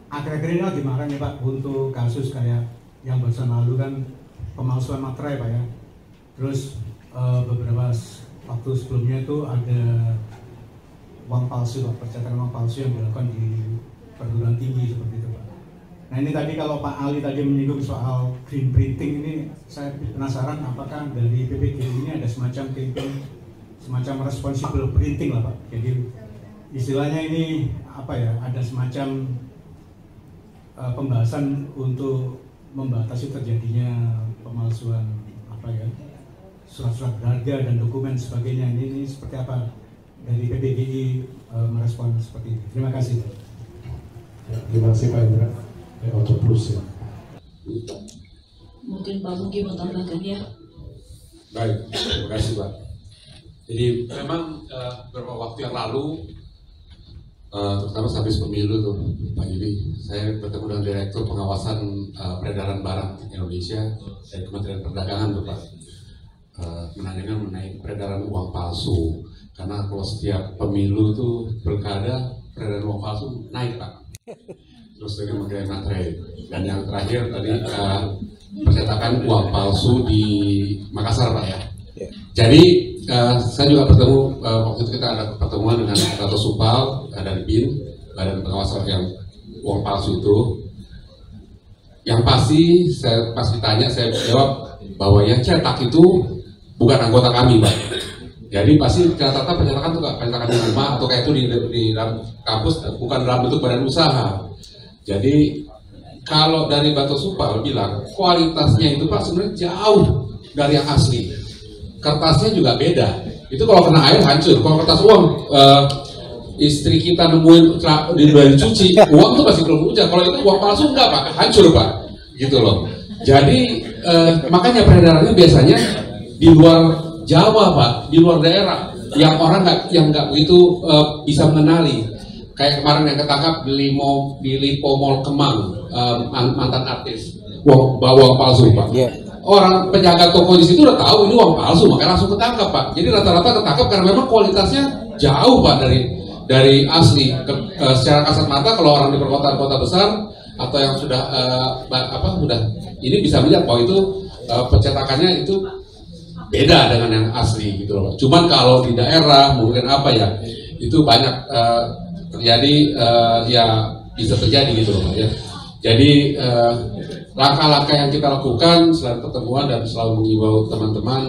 akhir-akhir ini lagi marah nih Pak untuk kasus kayak yang barusan lalu kan pemalsuan materai Pak ya. Terus beberapa waktu sebelumnya itu ada uang palsu Pak, percetakan uang palsu yang dilakukan di perguruan tinggi seperti itu Pak. Nah ini tadi kalau Pak Ali tadi menyinggung soal green printing ini, saya penasaran apakah dari PPG ini ada semacam campaign, semacam responsible printing lah Pak. Jadi istilahnya ini apa ya, ada semacam pembahasan untuk membatasi terjadinya pemalsuan apa ya, surat-surat berharga dan dokumen sebagainya. Ini seperti apa dari PPGI merespon seperti ini? Terima kasih. Ya, terima kasih Pak Indra. Auto Plus ya. Mungkin Pak Mugi mau tambahkan ya. Baik, terima kasih Pak. Jadi memang beberapa waktu yang lalu, terutama habis pemilu tuh Pak Yudi, saya bertemu dengan Direktur Pengawasan Peredaran Barang Indonesia dari Kementerian Perdagangan tuh Pak, menanyakan mengenai peredaran uang palsu. Karena kalau setiap pemilu tuh pilkada peredaran uang palsu naik Pak. Terus dengan mengenai materai. Dan yang terakhir tadi percetakan uang palsu di Makassar Pak ya. Jadi saya juga bertemu, waktu itu kita ada pertemuan dengan Dato Supal dari BIN, Badan Pengawasan yang uang palsu itu. Yang pasti saya pas ditanya saya jawab bahwa yang cetak itu bukan anggota kami Pak. Jadi pasti rata-rata pencetakan itu pencetakan di rumah atau kayak itu di dalam kampus, bukan dalam bentuk badan usaha. Jadi kalau dari Dato Supal bilang kualitasnya itu Pak sebenarnya jauh dari yang asli. Kertasnya juga beda. Itu kalau kena air hancur. Kalau kertas uang istri kita nemuin di cuci, uang tuh masih belum hujan. Kalau itu uang palsu enggak Pak, hancur Pak. Gitu loh. Jadi makanya peredarannya biasanya di luar Jawa Pak, di luar daerah yang orang nggak begitu bisa mengenali. Kayak kemarin yang ketangkap di Lipo Mall Kemang, mantan artis, bawa uang palsu Pak. Yeah. Orang penjaga toko di situ udah tahu ini uang palsu, makanya langsung ketangkap Pak. Jadi rata-rata ketangkap karena memang kualitasnya jauh Pak dari asli. Secara kasat mata kalau orang di perkotaan kota besar atau yang sudah sudah ini bisa melihat bahwa itu pencetakannya itu beda dengan yang asli gitu loh. Cuman kalau di daerah mungkin apa ya, itu banyak terjadi ya bisa terjadi gitu loh ya. Jadi langkah-langkah yang kita lakukan selain pertemuan dan selalu mengimbau teman-teman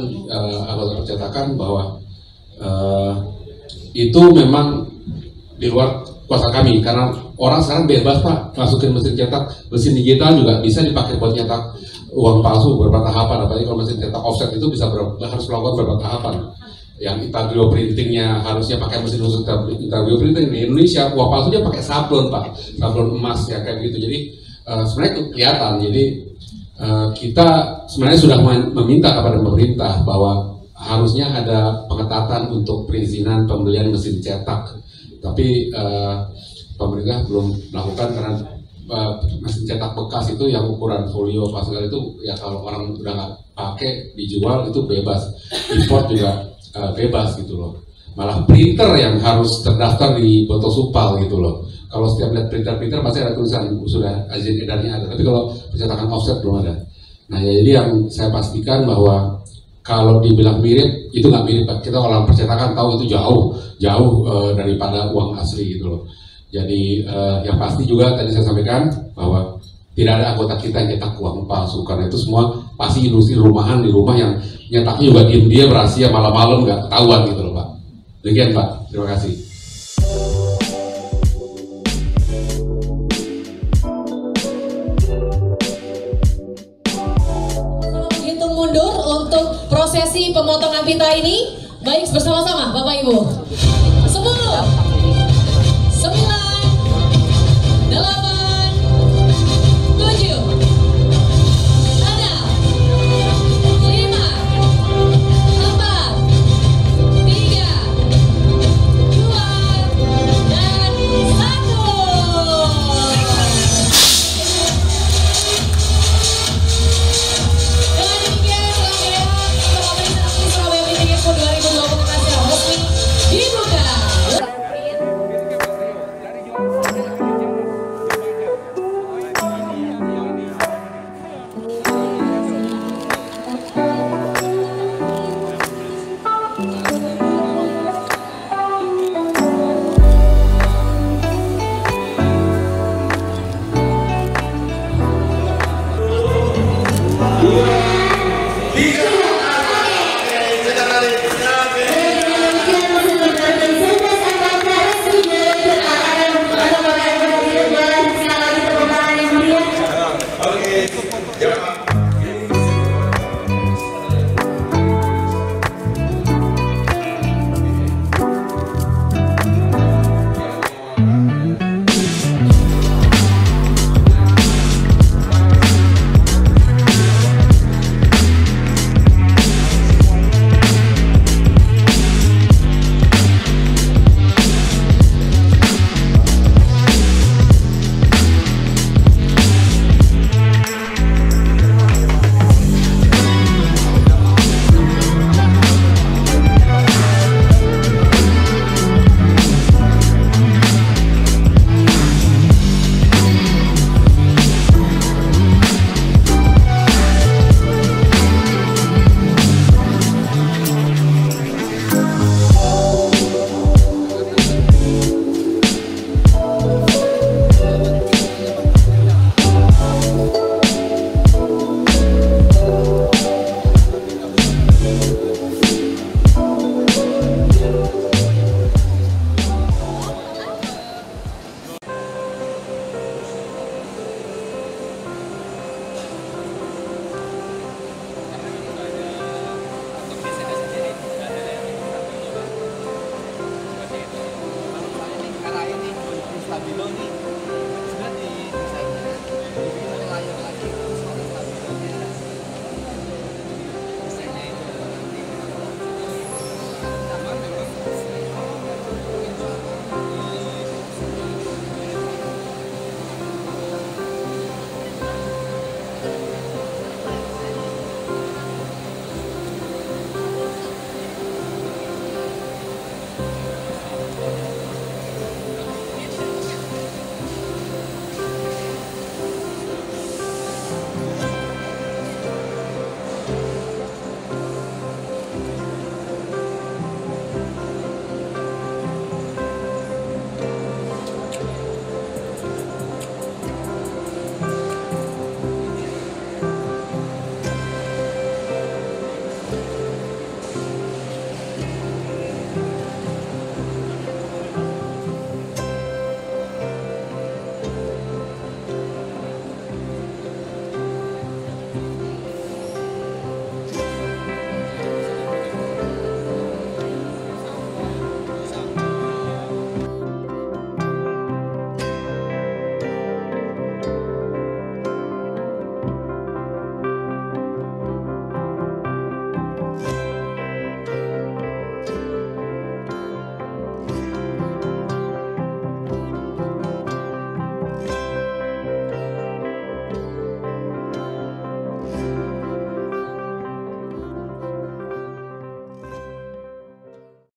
anggota percetakan bahwa itu memang di luar kuasa kami karena orang sekarang bebas Pak masukin mesin cetak, mesin digital juga bisa dipakai buat nyetak uang palsu beberapa tahapan, apalagi kalau mesin cetak offset itu bisa harus melakukan beberapa tahapan. Yang intaglio printingnya harusnya pakai mesin khusus intaglio printing di Indonesia, uang palsu dia pakai sablon Pak, sablon emas ya kayak gitu. Jadi sebenarnya itu kelihatan. Jadi kita sebenarnya sudah meminta kepada pemerintah bahwa harusnya ada pengetatan untuk perizinan pembelian mesin cetak, tapi pemerintah belum melakukan karena mesin cetak bekas itu yang ukuran folio Pascal itu ya kalau orang udah nggak pakai dijual itu bebas, import juga bebas gitu loh. Malah printer yang harus terdaftar di Dato Supal gitu loh. Kalau setiap lihat printer pasti ada tulisan sudah izin edarnya ada, tapi kalau pencetakan offset belum ada. Nah ya, jadi yang saya pastikan bahwa kalau dibilang mirip itu nggak mirip. Kita kalau percetakan tahu itu jauh daripada uang asli gitu loh. Jadi yang pasti juga tadi saya sampaikan bahwa tidak ada anggota kita yang nyetak uang palsu, karena itu semua pasti industri rumahan di rumah yang nyetaknya juga diam-diam rahasia malam-malam nggak ketahuan gitu loh Pak. Demikian Pak, terima kasih. Hitung mundur untuk prosesi pemotongan pita ini, baik bersama-sama Bapak Ibu.